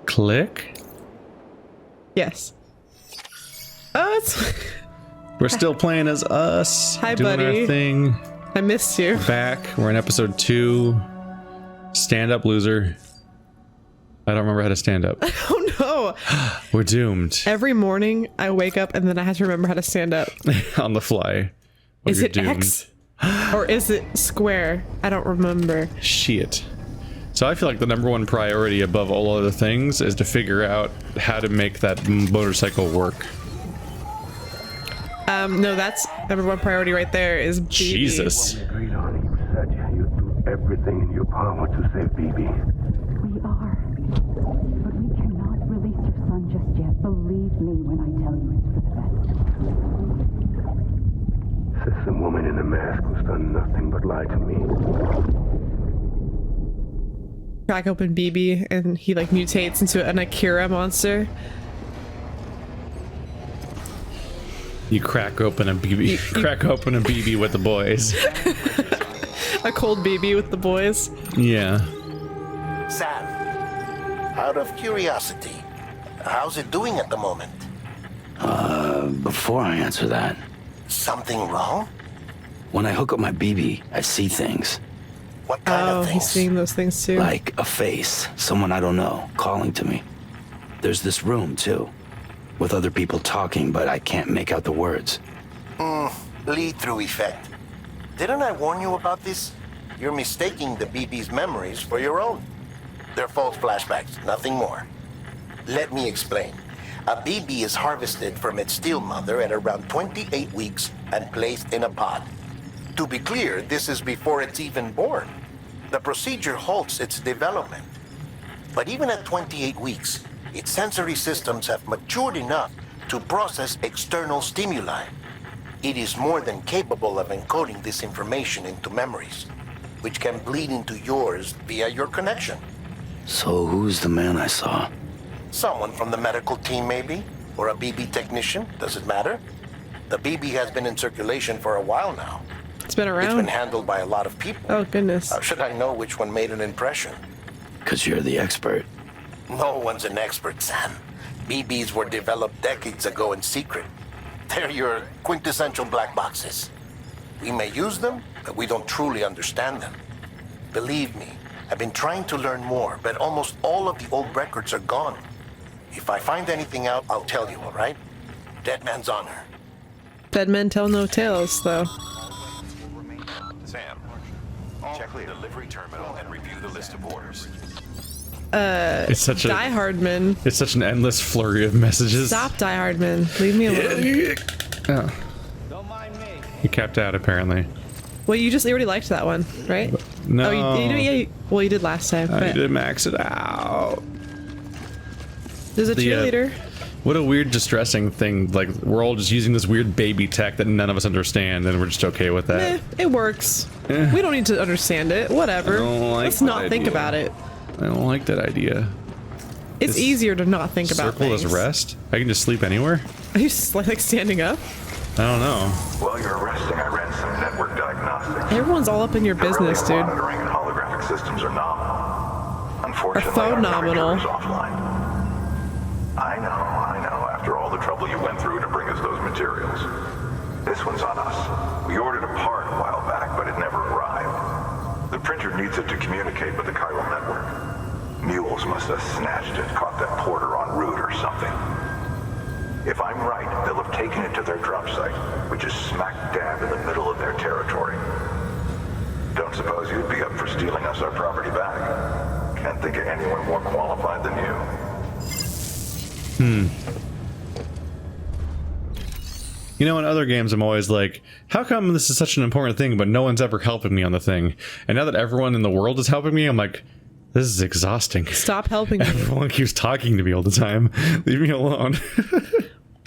Click? Yes. Oh, it's... We're still playing as us. Hi, doing buddy. Our thing. I missed you. Back. We're in episode 2. Stand up, loser. I don't remember how to stand up. Oh no. We're doomed. Every morning I wake up and then I have to remember how to stand up. On the fly. Well, Is it doomed. X? Or is it square? I don't remember. Shit. So I feel like the #1 priority above all other things is to figure out how to make that motorcycle work. No, that's #1 priority right there is BB. Jesus. You said you'd do everything in your power to save BB. We are. But we cannot release your son just yet. Believe me when I tell you it's for the best. Says the woman in the mask who's done nothing but lie to me. Crack open BB and he like mutates into an Akira monster. You crack open a BB. Crack open a BB with the boys. A cold BB with the boys. Yeah. Sam, out of curiosity, how's it doing at the moment? Before I answer that, Something wrong? when I hook up my BB, I see things. What kind Oh, of he's things? seeing those things too. Like a face, someone I don't know, calling to me. There's this room, too, with other people talking, but I can't make out the words. Lead-through effect. Didn't I warn you about this? You're mistaking the BB's memories for your own. They're false flashbacks, nothing more. Let me explain. A BB is harvested from its steel mother at around 28 weeks and placed in a pod. To be clear, this is before it's even born. The procedure halts its development. But even at 28 weeks, its sensory systems have matured enough to process external stimuli. It is more than capable of encoding this information into memories, which can bleed into yours via your connection. So who's the man I saw? Someone from the medical team, maybe? Or a BB technician? Does it matter? The BB has been in circulation for a while now. It's been It's been around. handled by a lot of people. Oh goodness. How should I know which one made an impression? 'Cause you're the expert. No one's an expert, Sam. BBs were developed decades ago in secret. They're your quintessential black boxes. We may use them, but we don't truly understand them. Believe me, I've been trying to learn more, but almost all of the old records are gone. If I find anything out, I'll tell you, all right? Dead man's honor. Dead men tell no tales, though. Sam, check the delivery terminal and review the list of orders. It's such a. Die Hardman. It's such an endless flurry of messages. Stop, Die Hardman. Leave me alone. Oh. He capped out apparently. Well, you already liked that one, right? No. Oh, well, you did last time. I But need to max it out. there's a cheerleader. What a weird, distressing thing. Like, we're all just using this weird baby tech that none of us understand, and we're just okay with that. It works. Eh. We don't need to understand it. Whatever. I don't like Let's not that think idea. about it. I don't like that idea. It's This easier to not think about Circle things. is rest? I can just sleep anywhere? Are you just, like standing up? I don't know. While you're resting, I ran some network diagnostics. Everyone's all up in your business, The dude. monitoring and holographic systems are nominal. Unfortunately, phenomenal. our temperature is offline. I know. After all the trouble you went through to bring us those materials. This one's on us. We ordered a part a while back, but it never arrived. The printer needs it to communicate with the chiral network. Mules must have snatched it, caught that porter en route or something. If I'm right, they'll have taken it to their drop site, which is smack dab in the middle of their territory. Don't suppose you'd be up for stealing us our property back? Can't think of anyone more qualified than you. You know, in other games, I'm always like, how come this is such an important thing, but no one's ever helping me on the thing? And now that everyone in the world is helping me, I'm like, this is exhausting. Stop helping me. Everyone keeps talking to me all the time. Leave me alone.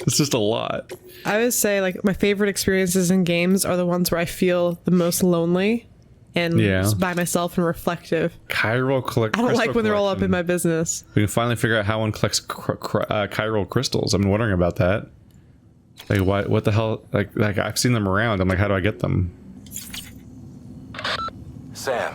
It's just a lot. I would say, like, my favorite experiences in games are the ones where I feel the most lonely and just by myself and reflective. Chiral I don't like when they're all up in my business. We can finally figure out how one collects chiral crystals. I've been wondering about that. Like, what the hell? Like I've seen them around. I'm like, how do I get them? Sam,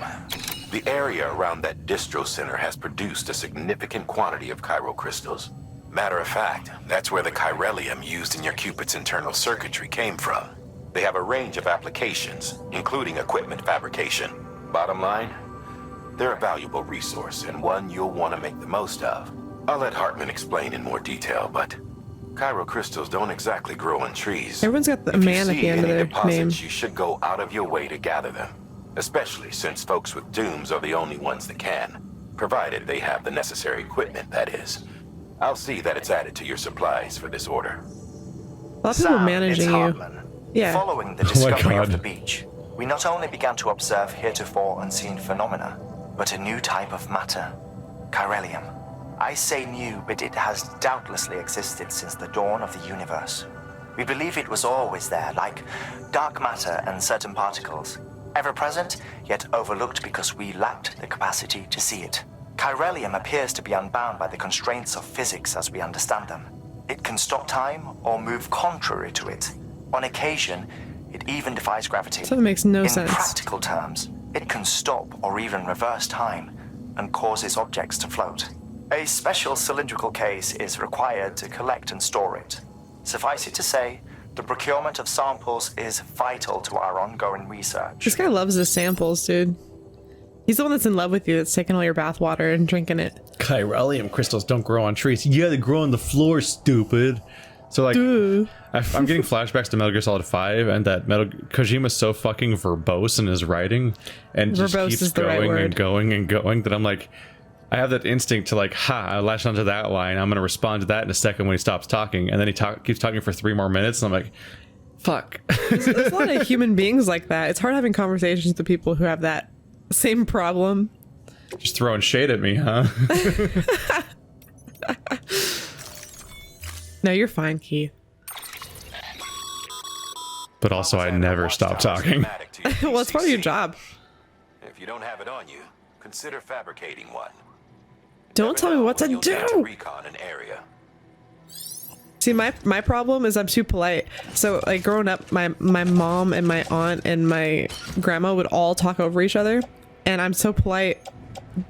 The area around that distro center has produced a significant quantity of chiral crystals. Matter of fact, that's where the chiralium used in your Cupid's internal circuitry came from. They have a range of applications, including equipment fabrication. Bottom line, they're a valuable resource and one you'll want to make the most of. I'll let Hartman explain in more detail, but chiral crystals don't exactly grow on trees. Everyone's got a man at the end of their name. You should go out of your way to gather them, especially since folks with dooms are the only ones that can, provided they have the necessary equipment, that is. I'll see that it's added to your supplies for this order. A lot of people managing you. Yeah. Following the discovery of the beach, we not only began to observe heretofore unseen phenomena, but a new type of matter, chiralium. I say new, but it has doubtlessly existed since the dawn of the universe. We believe it was always there, like dark matter and certain particles, ever present, yet overlooked because we lacked the capacity to see it. Chiralium appears to be unbound by the constraints of physics as we understand them. It can stop time or move contrary to it. On occasion, it even defies gravity. So it makes no sense. In practical terms, it can stop or even reverse time and causes objects to float. A special cylindrical case is required to collect and store it. Suffice it to say, the procurement of samples is vital to our ongoing research. This guy loves his samples, dude. He's the one that's in love with you, that's taking all your bath water and drinking it. Chiralium crystals don't grow on trees. Yeah, they grow on the floor, stupid. So like, I'm getting flashbacks to Metal Gear Solid 5, and that Kojima's so fucking verbose in his writing, and just keeps going and going and going, that I'm like, I have that instinct to like, I latch onto that line. I'm gonna respond to that in a second when he stops talking, and then he keeps talking for 3 more minutes, and I'm like, fuck. There's a lot of human beings like that. It's hard having conversations with the people who have that same problem. Just throwing shade at me, huh? No, you're fine, Keith. But also, I never stop talking. Well, it's part of your job. If you don't have it on you, consider fabricating one. Don't tell me what to do. Recon an area. See, my problem is I'm too polite. So, like, growing up, my mom and my aunt and my grandma would all talk over each other, and I'm so polite.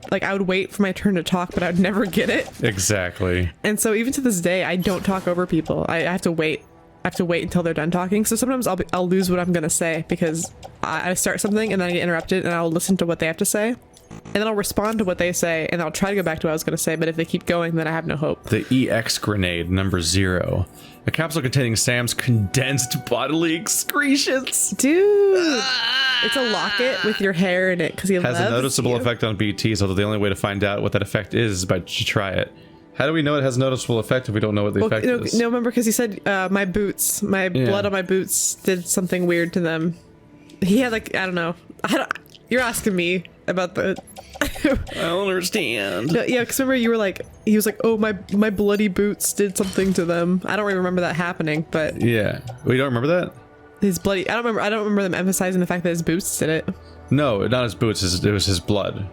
Like, I would wait for my turn to talk, but I would never get it. Exactly. And so even to this day, I don't talk over people. I have to wait. I have to wait until they're done talking. So sometimes I'll lose what I'm gonna say because I start something and then I get interrupted, and I'll listen to what they have to say, and then I'll respond to what they say, and I'll try to go back to what I was gonna say. But if they keep going, then I have no hope. The EX grenade number 0. A capsule containing Sam's condensed bodily excretions. Dude. It's a locket with your hair in it because he has a noticeable effect on BTs, although the only way to find out what that effect is by to try it. How do we know it has a noticeable effect if we don't know what the effect is? No, remember, because he said my boots, blood on my boots did something weird to them. He had like, I don't know. You're asking me about the... I don't understand. Yeah, because remember you were like, he was like, oh, my bloody boots did something to them. I don't really remember that happening, but... Yeah. We don't remember that? His bloody... I don't remember them emphasizing the fact that his boots did it. No, not his boots. It was his blood.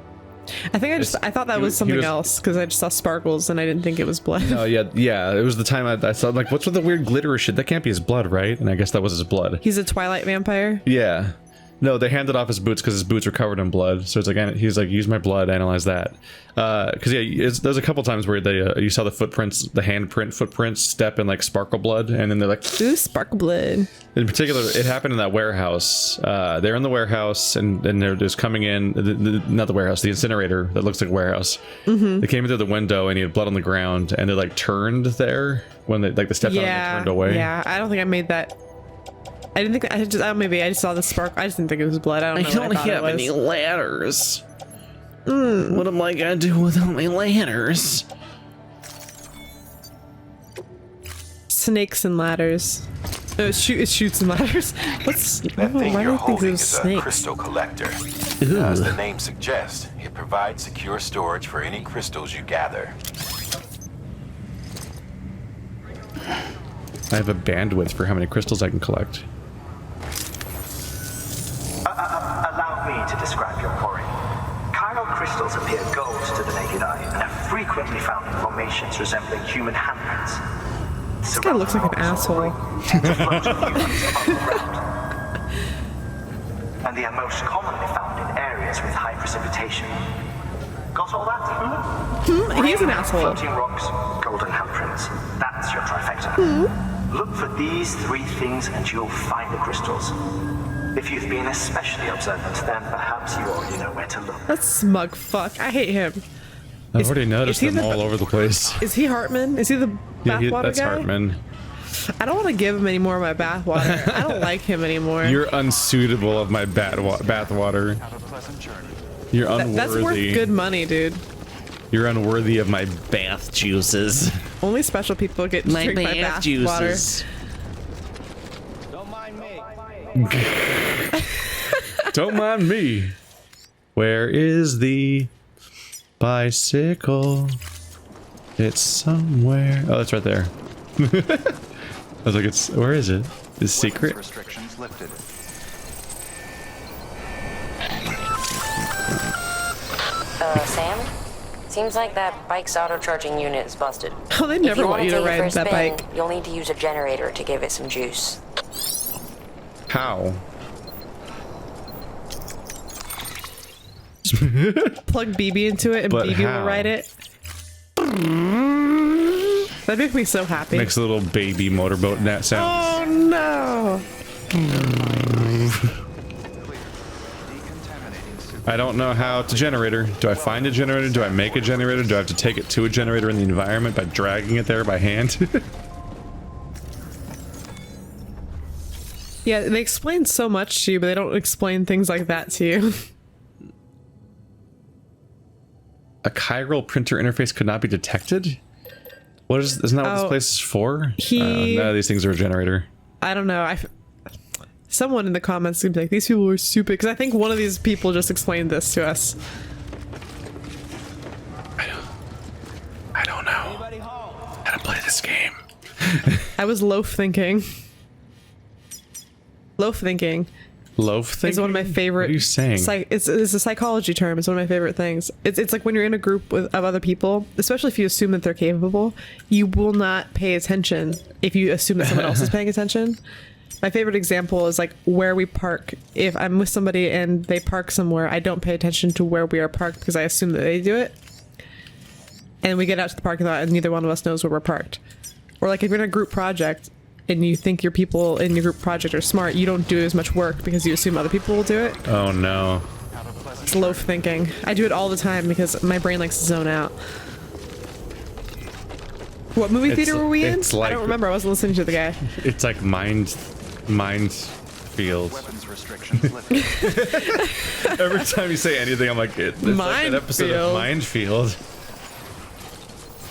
I think I thought that was something else because I just saw sparkles and I didn't think it was blood. No, yeah. It was the time I saw, like, what's with the weird glitter shit? That can't be his blood, right? And I guess that was his blood. He's a Twilight vampire? Yeah. No, they handed off his boots because his boots were covered in blood. So it's like, he's like, use my blood, analyze that. Because yeah, there's a couple times where you saw the footprints, the handprint footprints step in like sparkle blood, and then they're like, ooh, sparkle blood. In particular, it happened in that warehouse. They're in the warehouse, and they're just coming in, not the warehouse, the incinerator that looks like a warehouse. Mm-hmm. They came in through the window, and he had blood on the ground, and they like turned there when they stepped on and turned away. Yeah, I don't think I made that. I didn't think maybe I just saw the spark. I just didn't think it was blood. I don't have any ladders. What am I gonna do without my ladders? Snakes and ladders. No, it shoots and ladders. What's that thing you're holding is a crystal collector. As the name suggests, it provides secure storage for any crystals you gather. I have a bandwidth for how many crystals I can collect. Allow me to describe your quarry. Chiral crystals appear gold to the naked eye and are frequently found in formations resembling human handprints. This guy looks like an asshole. and they are most commonly found in areas with high precipitation. Got all that? He's an Rain, asshole. Floating rocks, golden handprints. That's your trifecta. Look for these three things and you'll find the crystals. If you've been especially observant, then perhaps you already know where to look. That smug fuck. I hate him. I've already noticed he them the- all over the place. Is he Hartman? Is he the bathwater That's guy? Hartman. I don't want to give him any more of my bathwater. I don't like him anymore. You're unsuitable of my bathwater. You're unworthy. That's worth good money, dude. You're unworthy of my bath juices. Only special people get to drink my bath water. Don't mind me. Where is the bicycle? It's somewhere. Oh, it's right there. I was like, it's where is it? Is secret? Restrictions lifted. Sam? Seems like that bike's auto-charging unit is busted. Oh, they If never you want want you to to take it ride for a that spin, bike. you'll need to use a generator to give it some juice. How? Plug BB into it and But BB how? will ride it. That makes me so happy. Makes a little baby motorboat net sound. Oh no! I don't know how to generator. Do I find a generator? Do I make a generator? Do I have to take it to a generator in the environment by dragging it there by hand? Yeah, they explain so much to you, but they don't explain things like that to you. A chiral printer interface could not be detected? What is? Isn't that what this place is for? None of these things are a generator. I don't know. Someone in the comments seems like these people were stupid because I think one of these people just explained this to us. I don't know how to play this game. I was loaf thinking. Loaf thinking. Loaf thinking? It's one of my favorite. What are you saying? It's a psychology term. It's one of my favorite things. It's like when you're in a group of other people, especially if you assume that they're capable, you will not pay attention if you assume that someone else is paying attention. My favorite example is like where we park. If I'm with somebody and they park somewhere, I don't pay attention to where we are parked because I assume that they do it. And we get out to the parking lot and neither one of us knows where we're parked. Or like if you're in a group project and you think your people in your group project are smart, you don't do as much work because you assume other people will do it. Oh no. It's loaf thinking. I do it all the time because my brain likes to zone out. What movie theater were we in? I don't remember. I wasn't listening to the guy. It's like mind field. Weapons restrictions lifted. Every time you say anything, I'm like, it's like an episode of Minefield.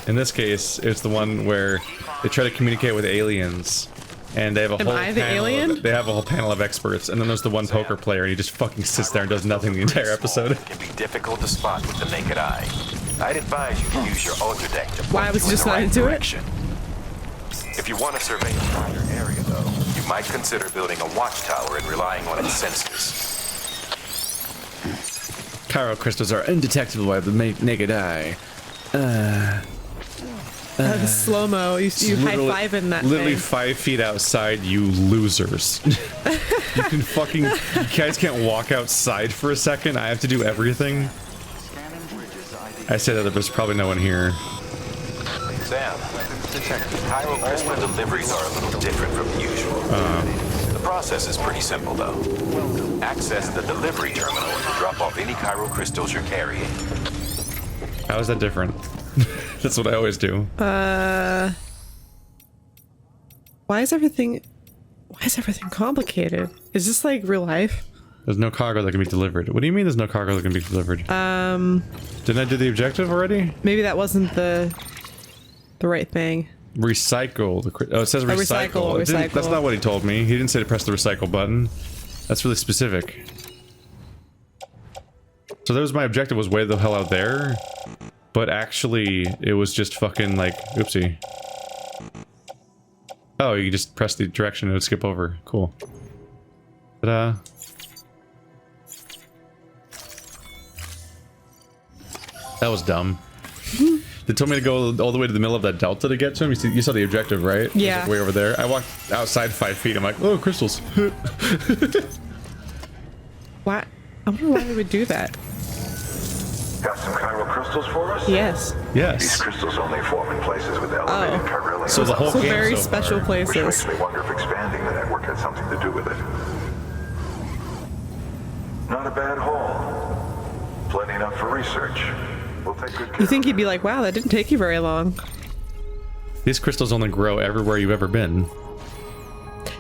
In this case, it's the one where they try to communicate with aliens, and they have a Am whole I the panel alien? they have a whole panel of experts, and then there's the one poker player, and he just fucking sits there and does nothing the entire episode. It can be difficult to spot with the naked eye. I'd advise you to use your ultra deck to Why, I point was you in just the not right into it? direction. If you want to survey a wider area, though, you might consider building a watchtower and relying on its sensors. Chiral crystals are undetectable by the naked eye. The slow-mo. You high-fiving that literally thing. 5 feet outside, you losers. You can fucking... You guys can't walk outside for a second. I have to do everything. I say that, but there's probably no one here. Sam, chiral crystal deliveries are a little different from usual. The process is pretty simple, though. Access the delivery terminal to drop off any chiral crystals you're carrying. How is that different? That's what I always do. Why is everything complicated? Is this like real life? There's no cargo that can be delivered. What do you mean there's no cargo that can be delivered? Didn't I do the objective already? Maybe that wasn't the right thing. Recycle. Oh, it says recycle. Recycle. That's not what he told me. He didn't say to press the recycle button. That's really specific. So that was my objective, was way the hell out there. But actually, it was just fucking like, oopsie. Oh, you just press the direction and it would skip over. Cool. Ta-da. That was dumb. They told me to go all the way to the middle of that delta to get to him. You saw the objective, right? It was, Yeah. like, way over there. I walked outside 5 feet. I'm like, oh, crystals. Why? I wonder why they would do that. Got some chiral crystals for us? Yes. These Yes. crystals only form in places with elevated chiralium. So the whole So game very so special far. Which makes places. me wonder if expanding the network had something to do with it. Not a bad haul. Plenty enough for research. We'll take good care You think of he'd be like, wow, that didn't take you very long. These crystals only grow everywhere you've ever been.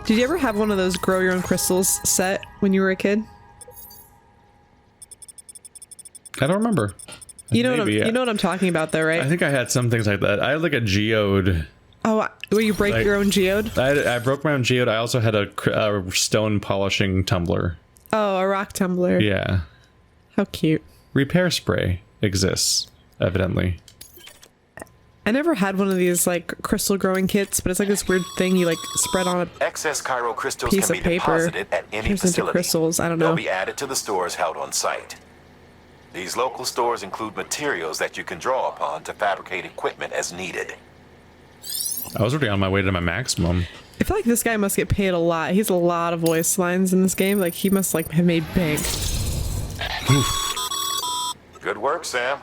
Did you ever have one of those grow your own crystals set when you were a kid? I don't remember. You know Maybe, you know what I'm talking about though, right? I think I had some things like that. I had like a geode. Oh, where you break Like- your own geode? I broke my own geode. I also had a stone polishing tumbler. Oh, a rock tumbler. Yeah. How cute. Repair spray exists, evidently. I never had one of these like crystal growing kits, but it's like this weird thing you like spread on a Excess chiral crystals piece can of be paper. deposited at any Turns into facility. crystals. I don't They'll know. be added to the stores held on site. These local stores include materials that you can draw upon to fabricate equipment as needed. I was already on my way to my maximum. I feel like this guy must get paid a lot. He has a lot of voice lines in this game. Like he must like have made bank. Good work, Sam.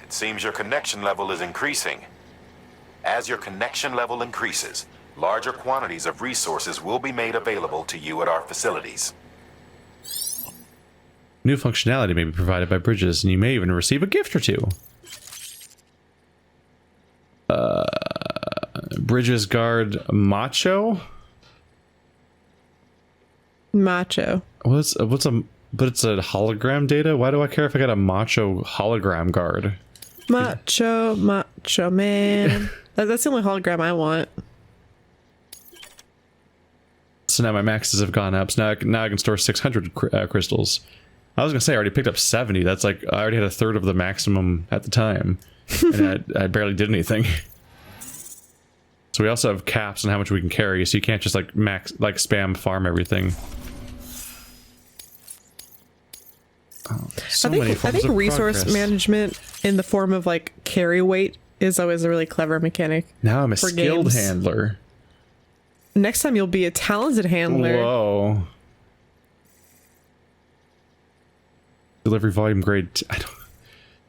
It seems your connection level is increasing. As your connection level increases, larger quantities of resources will be made available to you at our facilities. New functionality may be provided by Bridges, and you may even receive a gift or two. Bridges guard Macho? Macho. What's a but it's a hologram data? Why do I care if I got a Macho hologram guard? Macho man. That's the only hologram I want. So now my maxes have gone up. So now I can store 600 crystals. I was gonna say I already picked up 70. That's like I already had a third of the maximum at the time, and I barely did anything. So we also have caps on how much we can carry, so you can't just like spam farm everything. Oh, so many I forms think of resource progress. management in the form of like carry weight is always a really clever mechanic. Now I'm a for skilled games. handler. Next time you'll be a talented handler. Whoa. Delivery volume grade. I don't.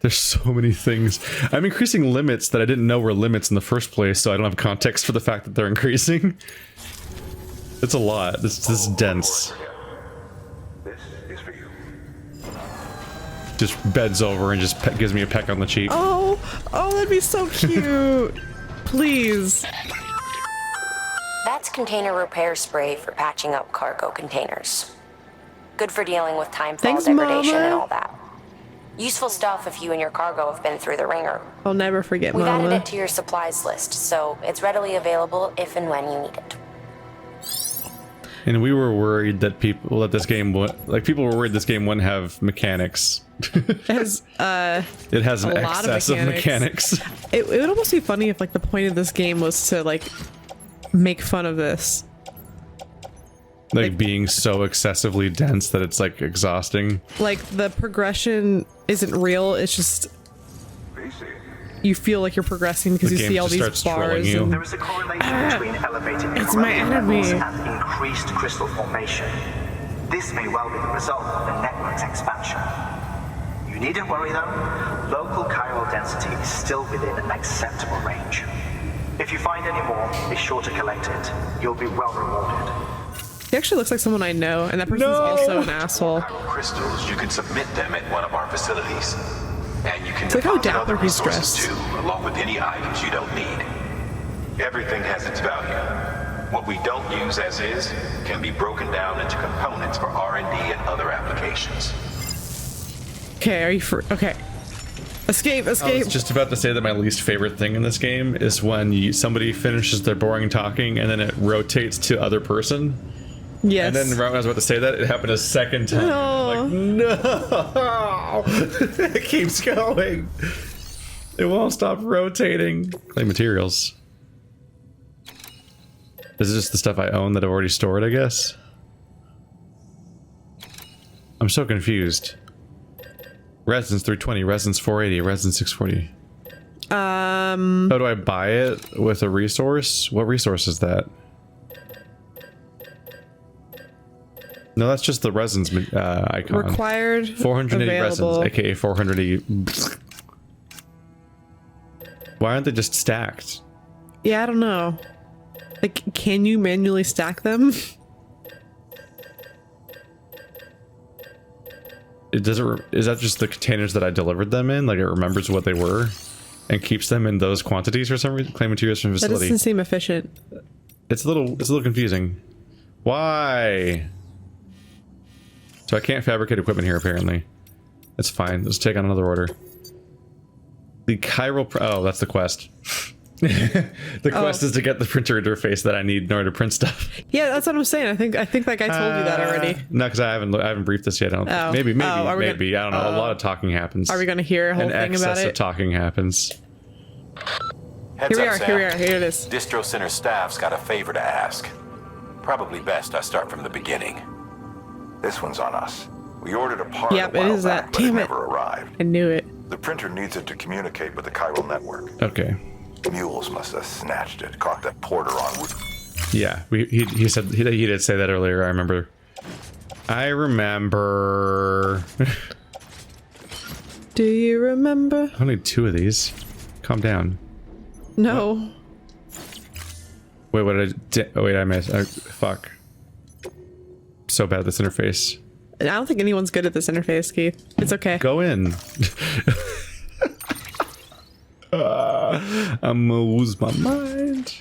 There's so many things. I'm increasing limits that I didn't know were limits in the first place, so I don't have context for the fact that they're increasing. It's a lot. This is dense. This is for you. Just beds over and just gives me a peck on the cheek. Oh, that'd be so cute. Please. That's container repair spray for patching up cargo containers. Good for dealing with timefall Thanks, degradation Mama. and all that. Useful stuff if you and your cargo have been through the ringer. I'll never forget We've added Mama. it to your supplies list, so it's readily available if and when you need it. And we were worried that people were worried this game wouldn't have mechanics. It has, It has an A lot of excess of mechanics. it would almost be funny if like the point of this game was to like make fun of this. Like being so excessively dense that it's like exhausting. Like the progression isn't real. It's just Easy. you feel like you're progressing because The you game see all just these starts trolling bars. you. And There is a correlation between elevated it's my chiralium enemy. levels and increased crystal formation. This may well be the result of the network's expansion. You needn't worry though. Local chiral density is still within an acceptable range. If you find any more, be sure to collect it. You'll be well rewarded. He actually looks like someone I know, and that person's also an asshole. Crystals, you can submit them at one of our facilities. And you can It's like how deposit other dapper he's resources dressed. too, along with any items you don't need. Everything has its value. What we don't use as is can be broken down into components for R&D and other applications. Okay, are you for okay? Escape! I was just about to say that my least favorite thing in this game is when somebody finishes their boring talking and then it rotates to other person. Yes. And then right when I was about to say that, it happened a second time. No. Like, no! It keeps going. It won't stop rotating. Clay materials. This is just the stuff I own that I've already stored, I guess. I'm so confused. Resonance 320, Resonance 480, Resonance 640. Oh, do I buy it with a resource? What resource is that? No, that's just the resins icon. Required 480 available. resins, aka 480. Why aren't they just stacked? Yeah, I don't know. Like, can you manually stack them? Is that just the containers that I delivered them in? Like it remembers what they were and keeps them in those quantities for some reason? Claim materials from That facility. doesn't seem efficient. It's a little confusing. Why? So I can't fabricate equipment here apparently. That's fine. Let's take on another order. The chiral. Oh, that's the quest. The quest is to get the printer interface that I need in order to print stuff. Yeah, that's what I'm saying. I think that guy told you that already. No, because I haven't briefed this yet. I don't maybe. I don't know. A lot of talking happens. Are we going to hear a whole thing about excess it? of talking happens. Heads up, Sam. Here it is. Distro Center staff's got a favor to ask. Probably best I start from the beginning. This one's on us. We ordered a part Yep, a while it is back, that. but Damn it it. never arrived. I knew it. The printer needs it to communicate with the chiral network. Okay. Mules must have snatched it, caught that porter on route. Yeah, he said he did say that earlier. I remember. Do you remember? I only 2 of these. Calm down. No. Wait, what did I? Oh wait, I missed. Fuck. So bad at this interface. I don't think anyone's good at this interface, Keith. It's okay. Go in. I'm gonna lose my mind.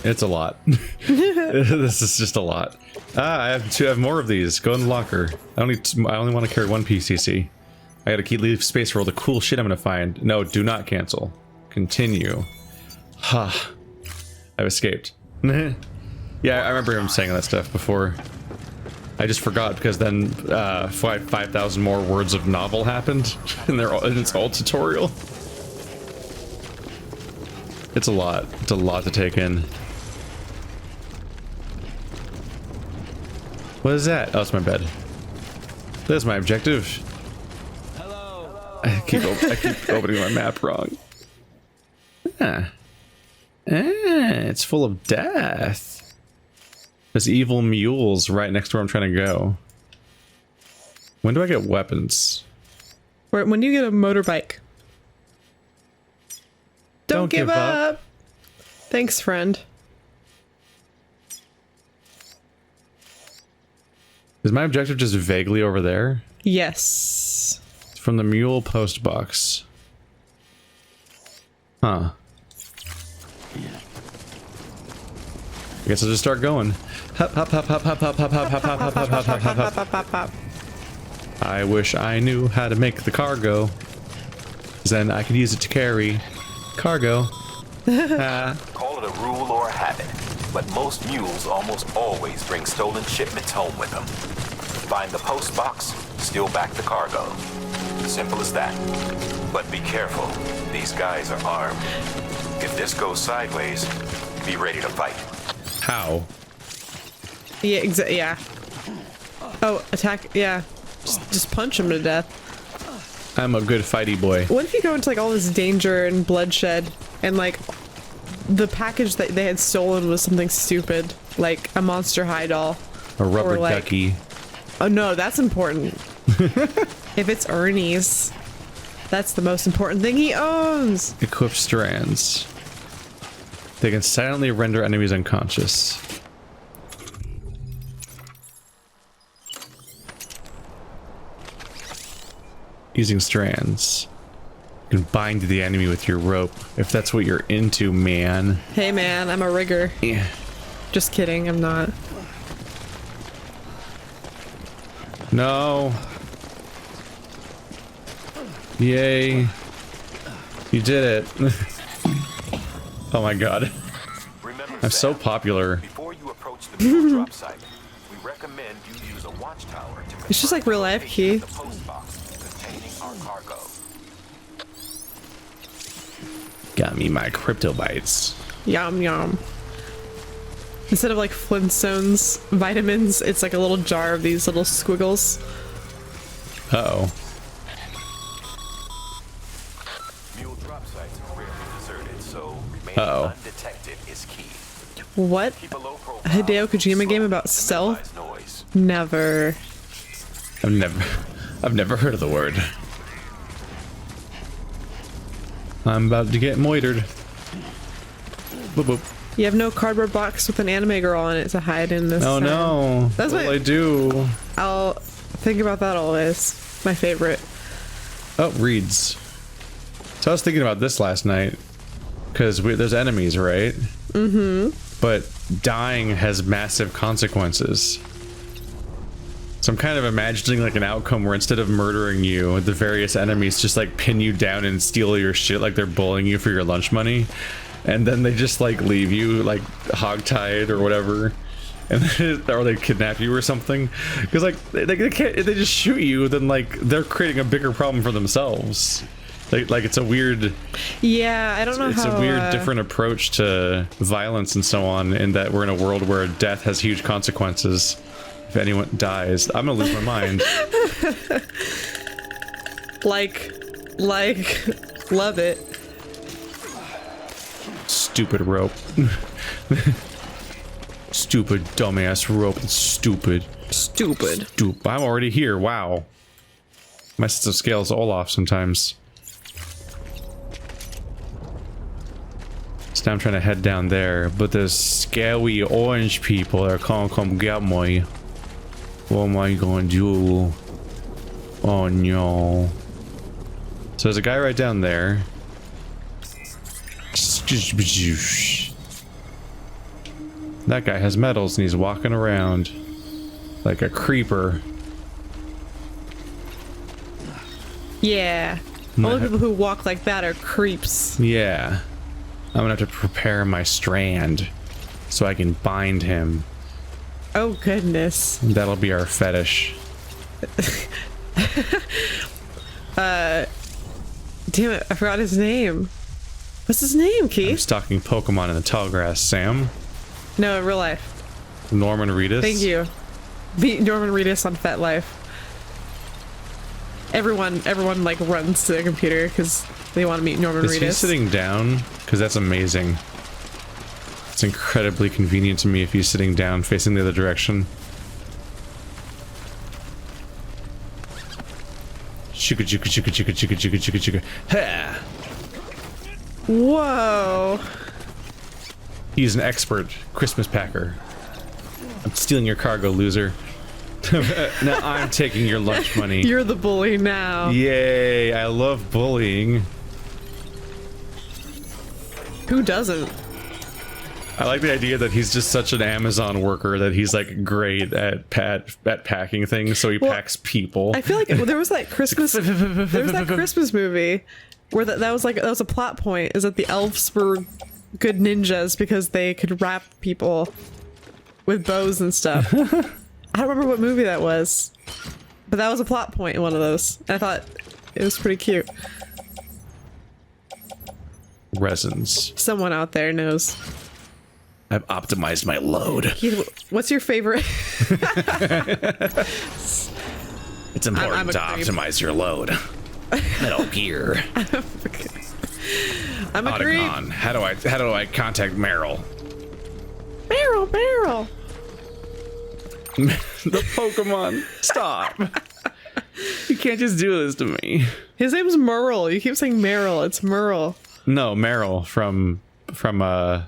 It's a lot. This is just a lot. I have more of these. Go in the locker. I only want to carry 1 PCC. I gotta leave space for all the cool shit I'm gonna find. No, do not cancel. Continue. Ha. I've escaped. Yeah, I remember him saying that stuff before. I just forgot because then 5,000 more words of novel happened in its whole tutorial. It's a lot. It's a lot to take in. What is that? Oh, it's my bed. There's my objective. Hello. I keep opening my map wrong. It's full of death. There's evil mules right next to where I'm trying to go. When do I get weapons? When do you get a motorbike? Don't give up. Thanks, friend. Is my objective just vaguely over there? Yes. It's from the mule post box. Huh. I guess I'll just start going. Hop, hop, hop, hop, hop, hop, hop, hop, hop, hop, hop, hop, hop, hop, hop. I wish I knew how to make the cargo. 'Cause then I could use it to carry cargo. Call it a rule or a habit, but most mules almost always bring stolen shipments home with them. Find the post box, steal back the cargo. Simple as that. But be careful, these guys are armed. If this goes sideways, be ready to fight. How? Yeah, yeah. Oh, attack, yeah. Just punch him to death. I'm a good fighty boy. What if you go into like all this danger and bloodshed and like the package that they had stolen was something stupid, like a Monster High doll. A rubber or, like, ducky. Oh no, that's important. If it's Ernie's, that's the most important thing he owns. Equipped strands. They can silently render enemies unconscious. Using strands. You can bind the enemy with your rope, if that's what you're into, man. Hey man, I'm a rigger. Yeah. Just kidding, I'm not. No. Yay. You did it. Oh my god. I'm so popular. Before you approach the mule drop site, we recommend you use a watchtower to It's just like real life, Key. the post box containing our cargo. Got me my crypto bites. Yum yum. Instead of like Flintstones vitamins, it's like a little jar of these little squiggles. Uh-oh. Mule drop sites are rarely deserted, so remaining Uh-oh. undetected is key. What? Keep a low profile. Hideo Kojima game about to stealth? minimize noise. Never. I've never heard of the word. I'm about to get moitered. Boop boop. You have no cardboard box with an anime girl on it to hide in this. Oh no. That's what what I do. I'll think about that always. My favorite. Oh, reeds. So I was thinking about this last night. Because there's enemies, right? Mm-hmm. But dying has massive consequences. So I'm kind of imagining like an outcome where instead of murdering you, the various enemies just like pin you down and steal your shit like they're bullying you for your lunch money. And then they just like leave you like hogtied or whatever. And or they kidnap you or something. Because like they can't, if they just shoot you, then like they're creating a bigger problem for themselves. Like it's a weird, Yeah, I don't know it's how. a weird different approach to violence and so on, in that we're in a world where death has huge consequences. If anyone dies, I'm gonna lose my mind. like, love it. Stupid rope. Stupid dumbass rope. It's stupid. Stupid. I'm already here. Wow. My sense of scale is all off sometimes. So now I'm trying to head down there, but there's scary orange people that are come get me. What am I gonna do? Oh no. So there's a guy right down there. That guy has medals and he's walking around like a creeper. Yeah. Only people who walk like that are creeps. Yeah. I'm gonna have to prepare my strand so I can bind him. Oh goodness. That'll be our fetish. Damn it, I forgot his name. What's his name, I'm Keith? stalking Pokemon in the tall grass, Sam. No, in real life. Norman Reedus. Thank you. Beat Norman Reedus on FetLife. Everyone like runs to their computer because they want to meet Norman Is Reedus. he sitting down? Because that's amazing. It's incredibly convenient to me if he's sitting down, facing the other direction. Chugga chugga chugga chugga chugga chugga chugga chugga. Ha! Whoa. He's an expert Christmas packer. I'm stealing your cargo, loser. Now I'm taking your lunch money. You're the bully now. Yay, I love bullying. Who doesn't? I like the idea that he's just such an Amazon worker that he's like great at packing things, so he packs people. I feel like there was that Christmas Christmas movie where that was a plot point, is that the elves were good ninjas because they could wrap people with bows and stuff. I don't remember what movie that was, but that was a plot point in one of those. I thought it was pretty cute. Resins. Someone out there knows. I've optimized my load. Keith, what's your favorite? It's important I'm a to creep. optimize your load. Metal Gear. I'm a creep. Otagon. How do I contact Meryl? Meryl. The Pokemon. Stop. You can't just do this to me. His name's Merle. You keep saying Meryl. It's Merle. No, Meryl from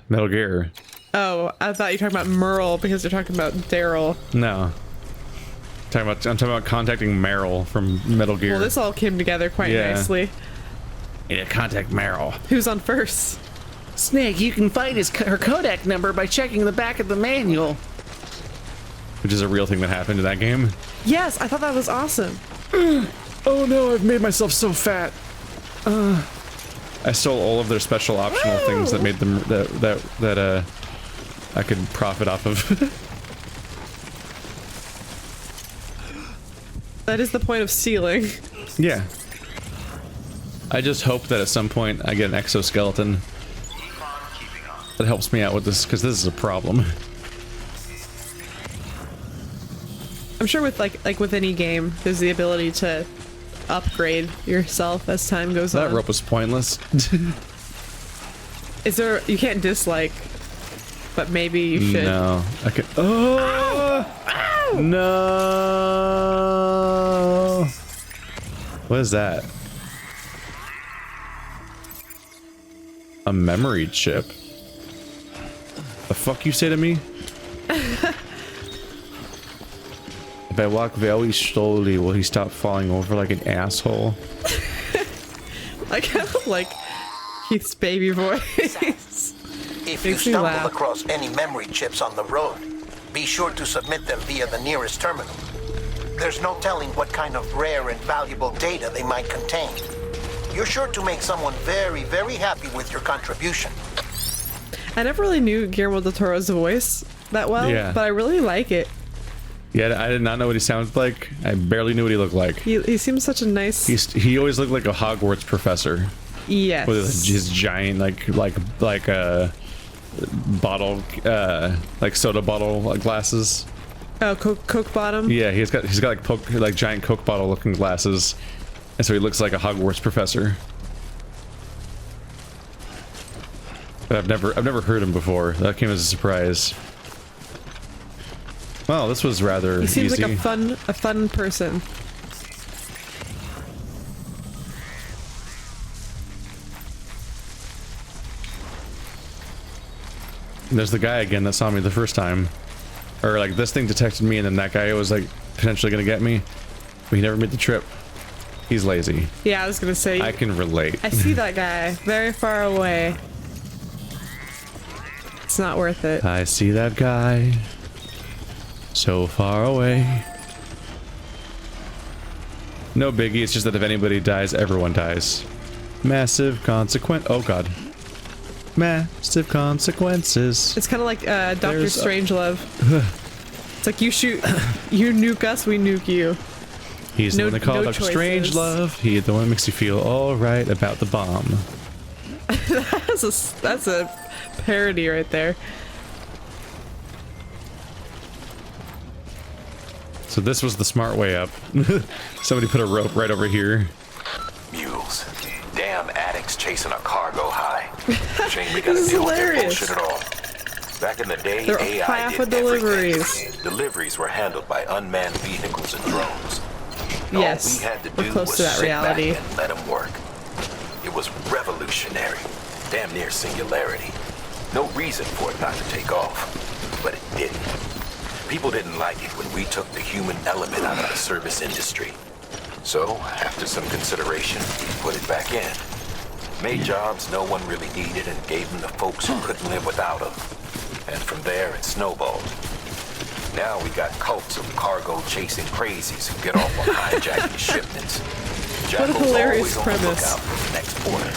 Metal Gear. Oh, I thought you were talking about Merle because you're talking about Daryl. No. I'm talking about contacting Meryl from Metal Gear. Well, this all came together quite nicely. Yeah, contact Meryl. Who's on first? Snake, you can find her codec number by checking the back of the manual. Which is a real thing that happened in that game. Yes, I thought that was awesome. Oh no, I've made myself so fat. I stole all of their special optional things that made them that I could profit off of. That is the point of stealing. Yeah. I just hope that at some point I get an exoskeleton that helps me out with this, because this is a problem. I'm sure with like with any game, there's the ability to upgrade yourself as time goes on. That rope was pointless. Is there? You can't dislike, but maybe you should. No, I could. Oh Ow! No! What is that? A memory chip. The fuck you say to me? If I walk very slowly, will he stop falling over like an asshole? I kind of like Keith's baby voice. If you stumble across any memory chips on the road, be sure to submit them via the nearest terminal. There's no telling what kind of rare and valuable data they might contain. You're sure to make someone very, very happy with your contribution. I never really knew Guillermo del Toro's voice that well, Yeah. but I really like it. Yeah, I did not know what he sounded like. I barely knew what he looked like. He seems such a nice. He always looked like a Hogwarts professor. Yes. With his giant like a bottle like soda bottle glasses. Oh, Coke bottom. Yeah, he's got like giant Coke bottle looking glasses, and so he looks like a Hogwarts professor. But I've never heard him before. That came as a surprise. Well, this was rather He seems easy. like a fun person. There's the guy again that saw me the first time. Or like this thing detected me and then that guy was like potentially gonna get me. But he never made the trip. He's lazy. Yeah, I was gonna say. I can relate. I see that guy very far away. It's not worth it. I see that guy so far away. No biggie, it's just that if anybody dies, everyone dies. Massive consequence. Oh god. Massive consequences. It's kind of like Doctor Strangelove. It's like you shoot, you nuke us, we nuke you. He's the one they call Dr. Strangelove. He's the one that makes you feel alright about the bomb. That's a parody right there. So this was the smart way up. Somebody put a rope right over here. Mules. Damn addicts chasing a cargo high. Shame we gotta This is deal with their hilarious. bullshit at all. Back in the day, They're AI half did of deliveries. everything. Deliveries were handled by unmanned vehicles and drones. Yes, All we had to we're do close was to that sit back reality. and let them work. It was revolutionary, damn near singularity. No reason for it not to take off, but it didn't. People didn't like it when we took the human element out of the service industry. So, after some consideration, we put it back in. Made jobs no one really needed and gave them to folks who couldn't live without them. And from there, it snowballed. Now we got cults of cargo-chasing crazies who get off on hijacking shipments. What a hilarious Jackal's always on the premise. lookout for the next order.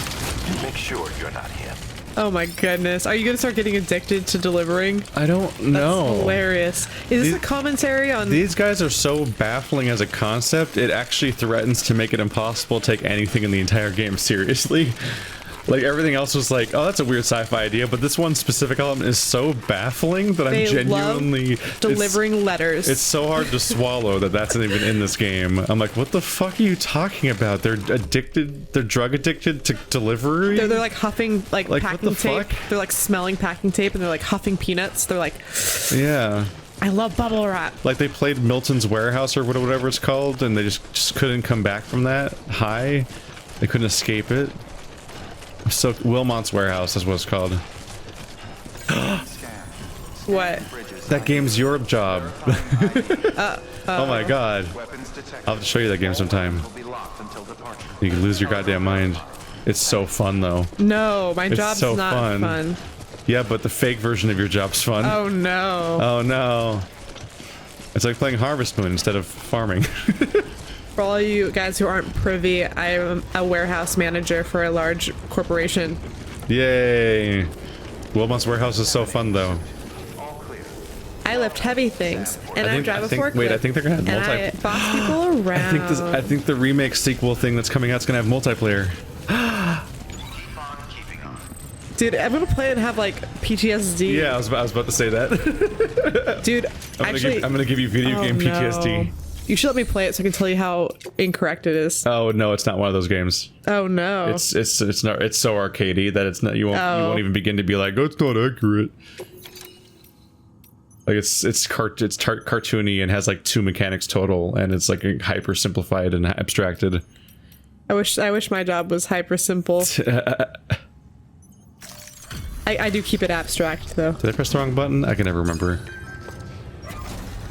Make sure you're not him. Oh my goodness. Are you gonna start getting addicted to delivering? I don't know. That's hilarious. Is this a commentary on... These guys are so baffling as a concept, it actually threatens to make it impossible to take anything in the entire game seriously. Like, everything else was like, oh, that's a weird sci-fi idea, but this one specific element is so baffling that They I'm genuinely... love delivering letters. It's so hard to swallow that that's not even in this game. I'm like, what the fuck are you talking about? They're addicted, they're drug addicted to delivery? They're like huffing like Like, packing what the tape. fuck? They're like smelling packing tape and they're like huffing peanuts. They're like, Yeah. I love bubble wrap. Like they played Milton's Warehouse or whatever it's called, and they just couldn't come back from that high. They couldn't escape it. So Wilmot's Warehouse is what it's called. What? That game's your job. Oh my god. I'll have to show you that game sometime. You can lose your goddamn mind. It's so fun though. No, my It's job's so not fun. Yeah, but the fake version of your job's fun. Oh no. Oh no. It's like playing Harvest Moon instead of farming. For all you guys who aren't privy, I am a warehouse manager for a large corporation. Yay. Wilmot's Warehouse is so fun though. I lift heavy things, and I drive a forklift. Wait, I think they're gonna have and I boss people around. I think the remake sequel thing that's coming out is gonna have multiplayer. Dude, I'm gonna play and have like PTSD. Yeah, I was about to say that. Dude, I'm gonna give you video game PTSD. No. You should let me play it so I can tell you how incorrect it is. Oh no, it's not one of those games. Oh no. It's not. It's so arcadey that it's not. You won't even begin to be like, oh, it's not accurate. Like it's cartoony and has like 2 mechanics total, and it's like hyper simplified and abstracted. I wish my job was hyper simple. I do keep it abstract though. Did I press the wrong button? I can never remember.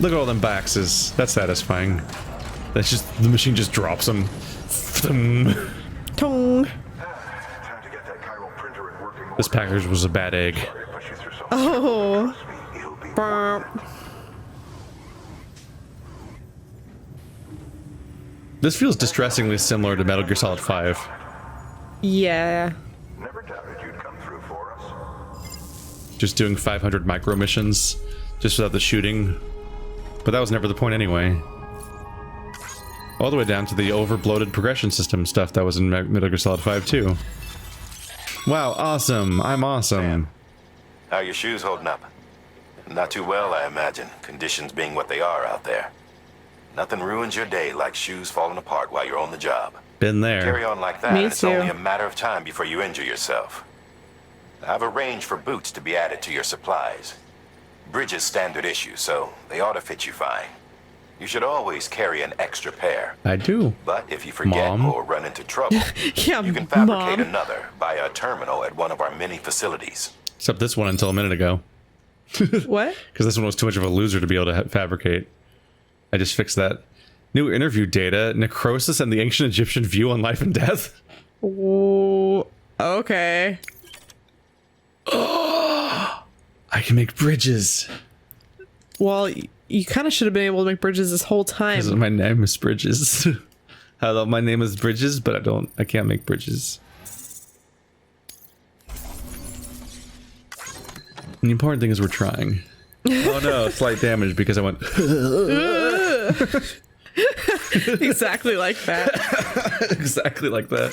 Look at all them boxes. That's satisfying. That's just the machine just drops them. Tong. This package was a bad egg. Oh. Burp. This feels distressingly similar to Metal Gear Solid 5. Yeah. Never doubted you'd come through for us. Just doing 500 micro missions, just without the shooting. But that was never the point anyway. All the way down to the over-bloated progression system stuff that was in Metal Gear Solid 5 too. Wow, awesome. I'm awesome. Man, how are your shoes holding up? Not too well, I imagine, conditions being what they are out there. Nothing ruins your day like shoes falling apart while you're on the job. Been there. Carry on like that, Me it's too. only a matter of time before you injure yourself. I've arranged for boots to be added to your supplies. Bridge is standard issue, so they ought to fit you fine. You should always carry an extra pair. I do. But if you forget Mom. or run into trouble, Yeah, you can fabricate Mom. another by a terminal at one of our many facilities. Except this one until a minute ago. What? Because this one was too much of a loser to be able to fabricate. I just fixed that. New interview data, necrosis and the ancient Egyptian view on life and death. Ooh, okay. I can make bridges. Well, you kind of should have been able to make bridges this whole Because time. my name is Bridges. I love my name is Bridges, but I can't make bridges. And the important thing is we're trying. Oh no, slight damage because I went Exactly like that. exactly like that.